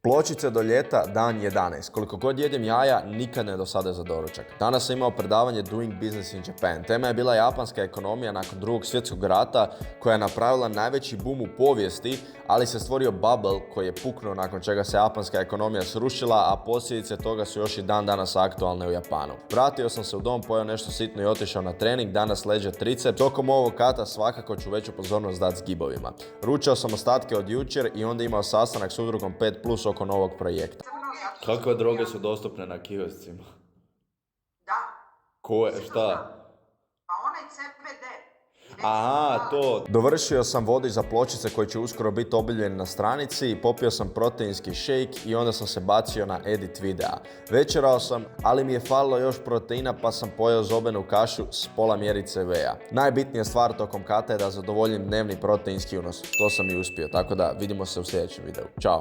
Pločice do ljeta, dan 11. Koliko god jedem jaja, nikad ne dosade za doručak. Danas sam imao predavanje Doing Business in Japan. Tema je bila japanska ekonomija nakon Drugog svjetskog rata, koja je napravila najveći boom u povijesti, ali se stvorio bubble koji je puknuo nakon čega se japanska ekonomija srušila, a posljedice toga su još i dan danas aktualne u Japanu. Vratio sam se u dom, pojeo nešto sitno i otišao na trening, danas leđa triceps. Tokom ovog kata svakako ću veću pozornost dati s gibovima. Ručao sam ostatke od jučer i onda imao sastanak s udrugom 5+ oko novog projekta. Kakve droge su dostupne na kioscima? Da. Koje, Svi to šta? znaju. Pa onaj CBD. Aha, to. Dovršio sam vodič za pločice koji će uskoro biti objavljen na stranici, popio sam proteinski shake i onda sam se bacio na edit videa. Večerao sam, ali mi je falilo još proteina pa sam pojeo zobenu kašu s pola mjerice whey-a. Najbitnija stvar tokom kata je da zadovoljim dnevni proteinski unos. To sam i uspio, tako da vidimo se u sljedećem videu. Ćao!